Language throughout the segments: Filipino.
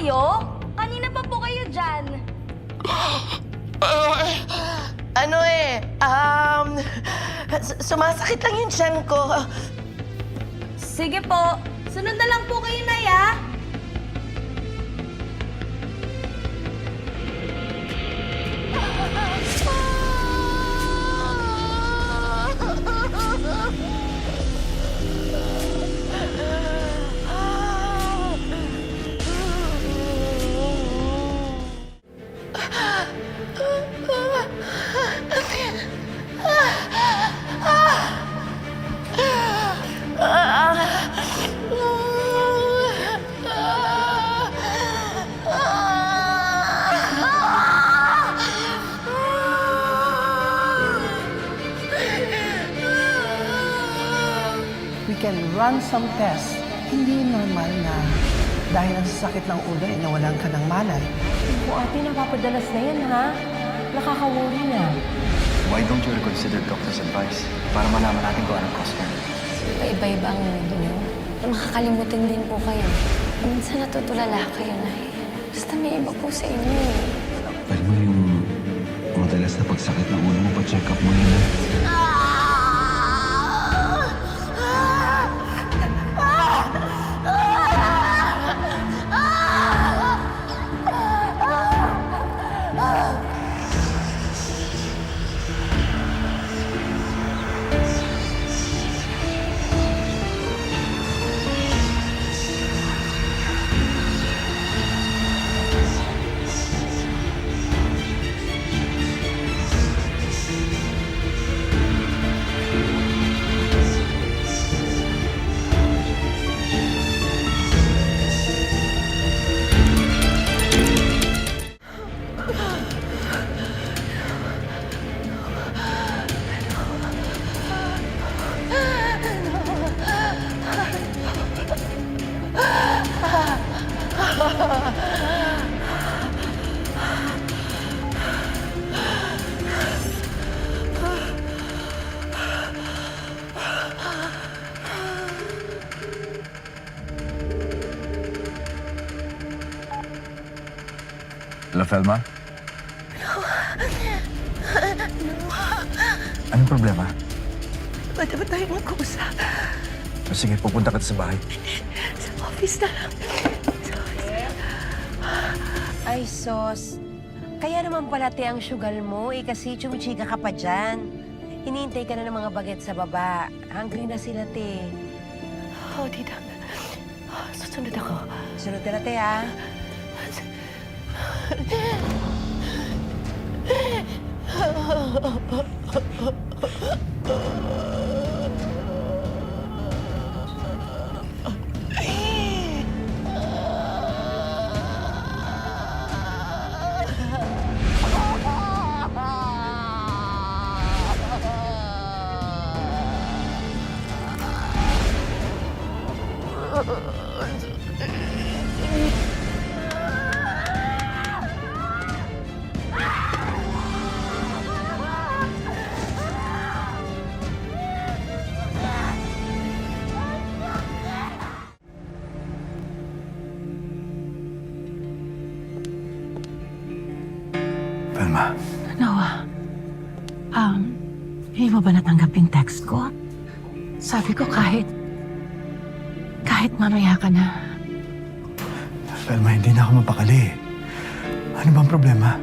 kayo? Kanina pa po kayo dyan. Sumasakit lang yung tiyan ko. Sige po. Sunod na lang po kayo, Nay, ah. We can run some tests. Hindi normal na dahil ang sakit ng ulo ay nawalan ka ng malay. Po, ate, napapadalas na yan, ha? Nakaka-worry na. Why don't you reconsider doctor's advice para malaman natin kung anong cause niya? Iba-iba ang mundo niyo. Makakalimutin din po kayo. Minsan natutulala kayo na basta may iba po sa inyo. Pwede mo yung madalas na pagsakit ng ulo mo, pa-check up mo yun. Hello, Felma? Anong problema? Pwede ba tayo mag-usap? Sige, pupunta ka sa bahay. Sa office na lang. Sa office na lang. Ay, sos. Kaya naman pala, te, ang sugal mo, kasi chumichika ka pa dyan. Hinihintay ka na ng mga baget sa baba. Hungry na sila, te. Oo, tita. Susunod ako. Sunod ka na, te, ha? Felma, Noah, hindi mo ba natanggap yung text ko? Sabi ko kahit mamaya ka na. Felma, hindi na ako mapakali. Ano bang problema?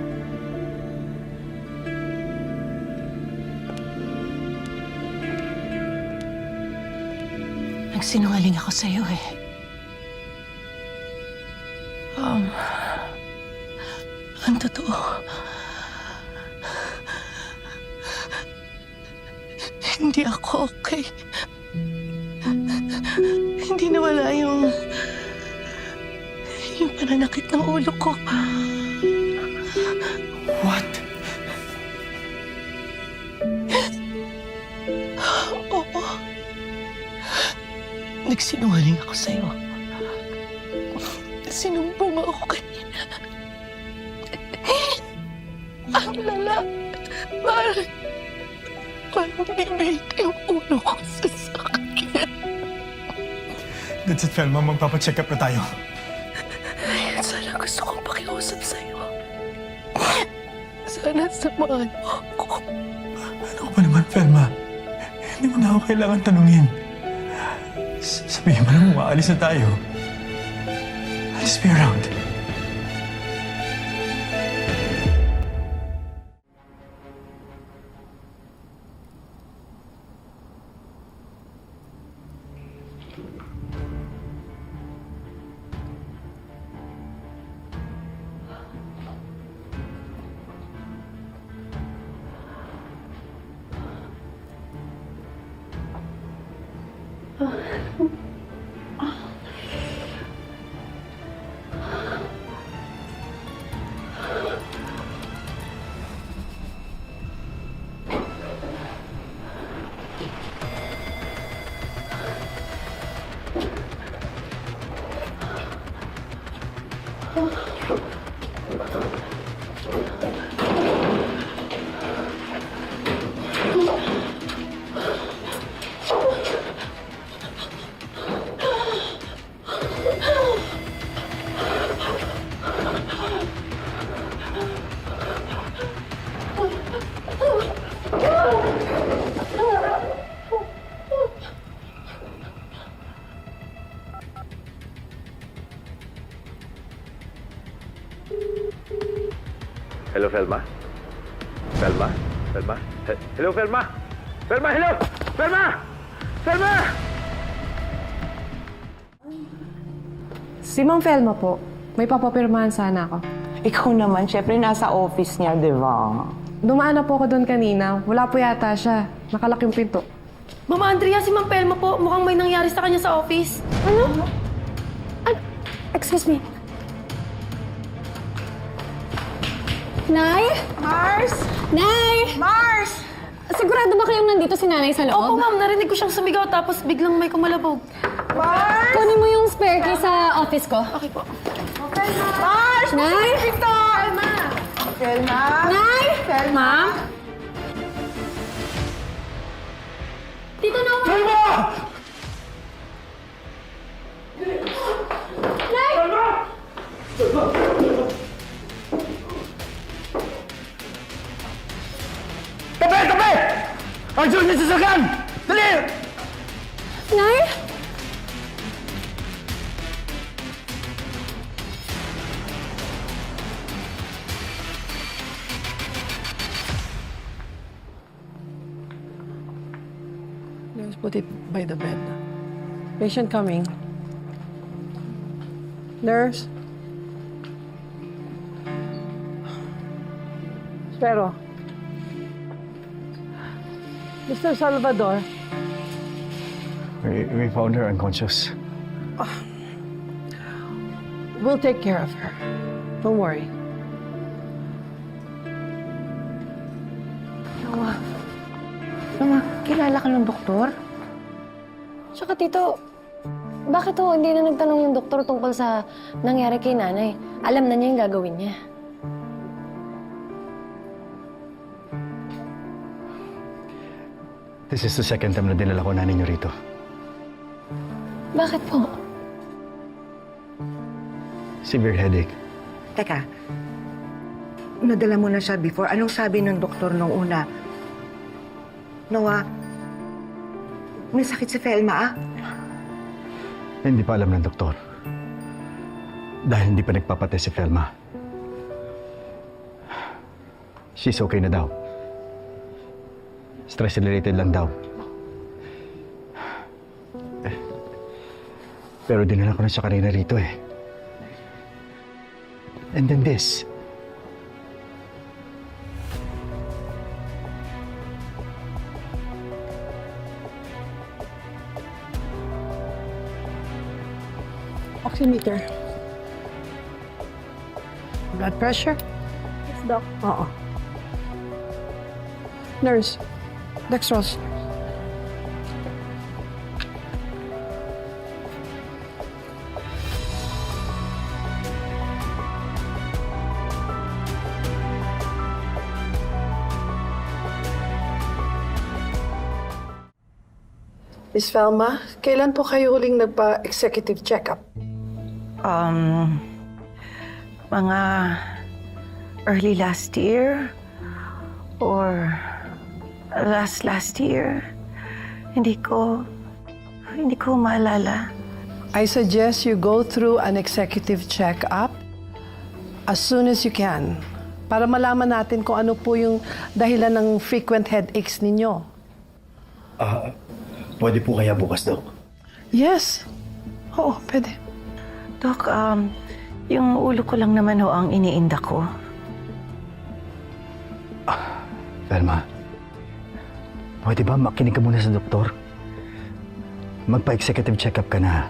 Nagsinungaling ako sa'yo eh. Ang totoo, hindi ako okay. Hindi nawala yung pananakit ng ulo ko. What? Oo. Nagsinungaling ako sa'yo. Sinumbong ako kanina. Ang lala. Parang bibig yung ulo ko sa sakit. That's it, Felma. Magpapacheck up na tayo. Sana gusto kong pakiusap sa'yo. Sana samahan mo ako. Ano ka ba naman, Felma? Hindi mo na ako kailangan tanungin. Sabihin mo lang, maalis na tayo. I'll just be around. Hello, Felma? Felma? Felma? Hello, Felma? Felma, hello! Felma! Felma! Si Ma'am Felma po. May papapirmahan sana ako. Ikaw naman, syempre nasa office niya, di ba? Dumaan na po ako doon kanina. Wala po yata siya. Nakalak yung pinto. Mama Andrea, si Ma'am Pelma po. Mukhang may nangyari sa kanya sa office. Ano? Excuse me. Nay? Mars! Nay! Mars! Sigurado ba kayong nandito si nanay sa loob? Opo, ma'am. Narinig ko siyang sumigaw tapos biglang may kumalabog. Mars! Kunin mo yung spare key sa office ko. Okay po. Mars! Nay? Pelma! Felma! Nay? Ma'am? Dito na ako. Tabi! Tabi! Arjun, may sasakyan! Dali! Nay? Let's put it by the bed. Patient coming. Nurse. Pero, Mr. Salvador, We found her unconscious. we'll take care of her. Don't worry. Mama, kilala ka ng doktor? Tsaka tito, bakit ho hindi na nagtanong yung doktor tungkol sa nangyari kay nanay? Alam na niya yung gagawin niya. This is the second time na dinala ko nanay niyo rito. Bakit po? Severe headache. Teka, nadala mo na siya before. Anong sabi ng doktor nung una? Noah, may sakit si Felma, ah? Hindi pa alam ng doktor. Dahil hindi pa nagpapatest si Felma. She's okay na daw. Stress-related lang daw. Pero dinala ko na siya kanina rito eh. And then this. Oximeter. Blood pressure? Yes, Doc. Oo. Nurse, dextrose. Miss Felma, kailan po kayo huling nagpa-executive check-up? mga early last year or last year. Hindi ko maalala. I suggest you go through an executive check-up as soon as you can para malaman natin kung ano po yung dahilan ng frequent headaches ninyo. Pwede po kaya bukas, Dok? Yes. Oo, pwede. Dok, yung ulo ko lang naman ho ang iniinda ko. Velma, pwede ba makinig ka muna sa doktor? Magpa-executive check-up ka na.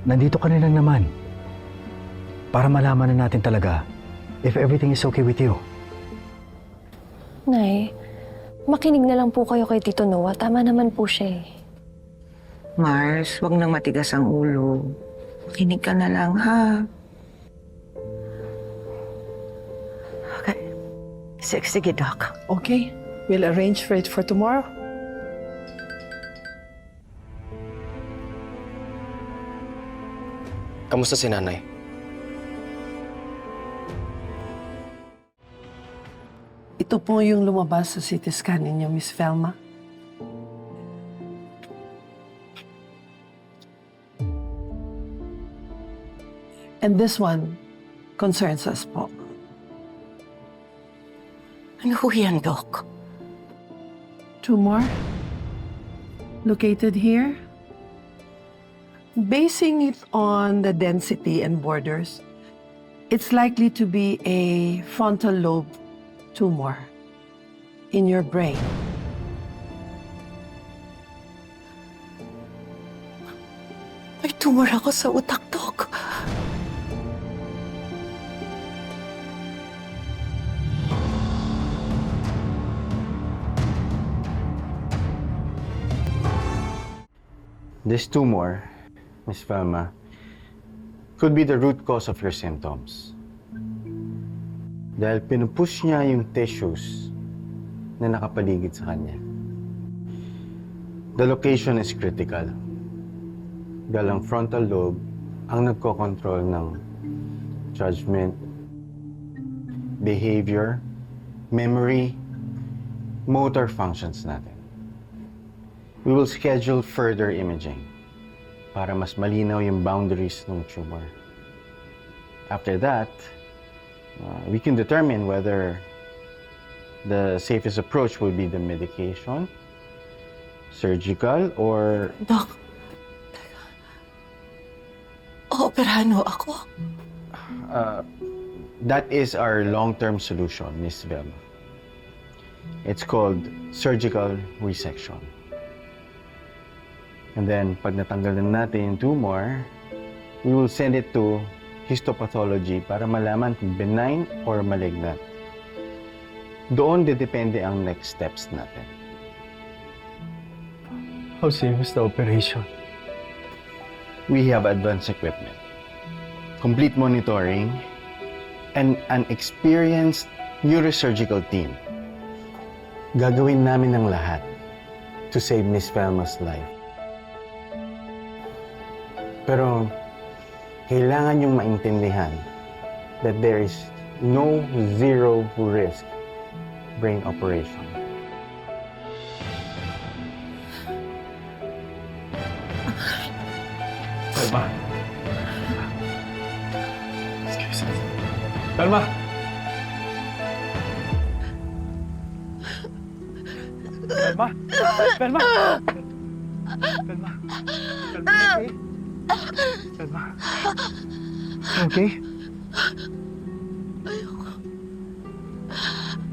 Nandito ka na lang naman. Para malaman na natin talaga if everything is okay with you. Nay, makinig na lang po kayo kay Tito Noah. Tama naman po siya eh. Mars, wag nang matigas ang ulo. Makinig ka na lang, ha? Okay. Sige, Doc. Okay? We'll arrange for it for tomorrow. Kamusta si nanay? Ito po yung lumabas sa CT scan ninyo, Miss Velma. And this one concerns us po. Ano ho yan, Doc? Tumor located here. Basing it on the density and borders, it's likely to be a frontal lobe tumor in your brain. May tumor ako sa utak, Doc. This tumor, Miss Velma, could be the root cause of your symptoms. Dahil pinupush niya yung tissues na nakapaligid sa kanya. The location is critical. Dahil ang frontal lobe ang nagko-control ng judgment, behavior, memory, motor functions natin. We will schedule further imaging para mas malinaw yung boundaries ng tumor. After that, we can determine whether the safest approach will be the medication, surgical, or... Doc, operahan ho ako. That is our long-term solution, Miss Velma. It's called surgical resection. And then, pag natanggal na natin yung tumor, we will send it to histopathology para malaman kung benign or malignant. Doon depende ang next steps natin. How serious the operation? We have advanced equipment, complete monitoring, and an experienced neurosurgical team. Gagawin namin ang lahat to save Miss Velma's life. Pero kailangan niyong maintindihan that there is no zero risk brain operation. Velma! Velma! Velma! Velma! Velma! Velma, okay? Velma. Okay?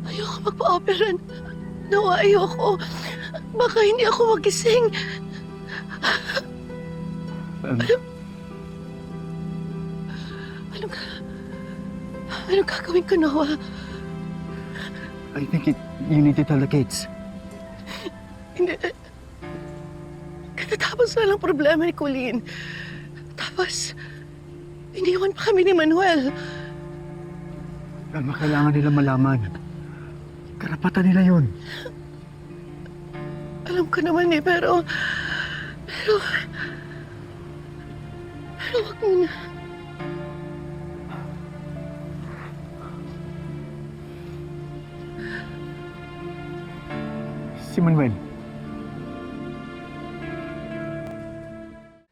Ayoko magpa-opera. No, ayoko. Baka hindi ako magising. Velma. Anong gagawin ko, Noah? I think you need to tell the kids. Hindi. Katatapos na lang problema ni Colleen. Tapos, iniwan pa kami ni Manuel. Velma, kailangan nila malaman. Karapatan nila yun. Alam ko naman eh, pero wag mo na. Manuel.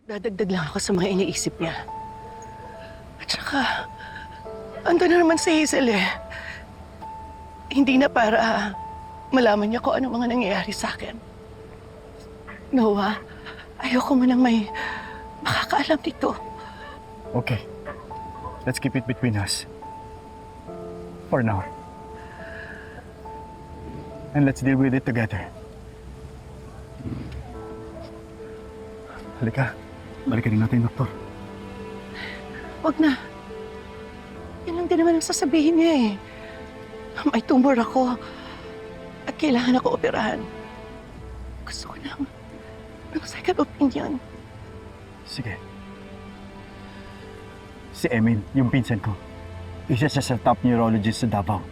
Dadagdag lang ako sa mga iniisip niya. At saka, ando na naman si Hazel eh. Hindi na para malaman niya kung ano mga nangyayari sa akin. Noah, ayoko mo nang may makakaalam dito. Okay. Let's keep it between us. For now. And let's deal with it together. Halika. Balikan natin, Doktor. Wag na. Yan lang din naman ang sasabihin niya eh. May tumor ako at kailangan ako operahan. Gusto ko lang ng second opinion. Sige. Si Emin, yung pinsan ko. Isa siya sa top neurologist sa Davao.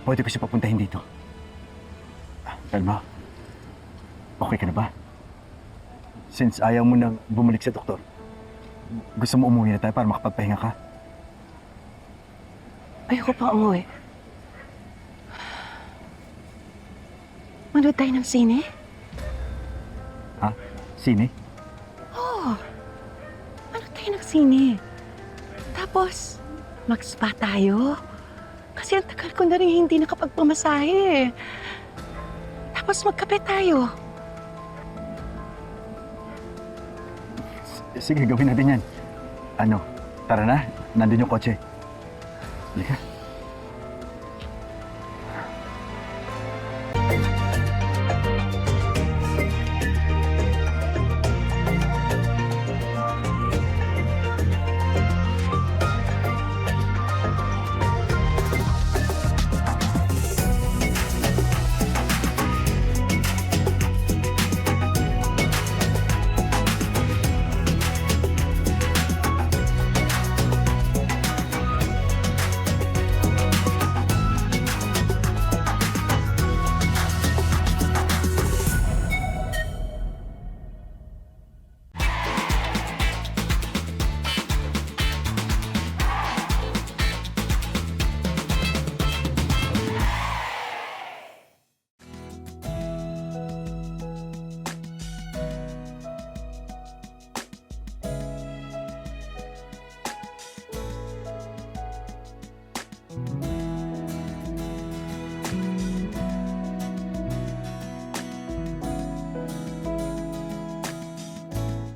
Pwede ko siya papuntahin dito. Telma, okay ka na ba? Since ayaw mo nang bumalik sa doktor, gusto mo umuwi na tayo para makapagpahinga ka? Ayoko pa umuwi. Manood tayo ng sine? Ha? Sine? Oo. Manood tayo ng sine. Tapos, mag-spa tayo. Kasi ang tagal ko na rin hindi nakapagpamasahe. Tapos magkape tayo. Sige, gawin natin yan. Ano, tara na. Nandun yung kotse. Halika.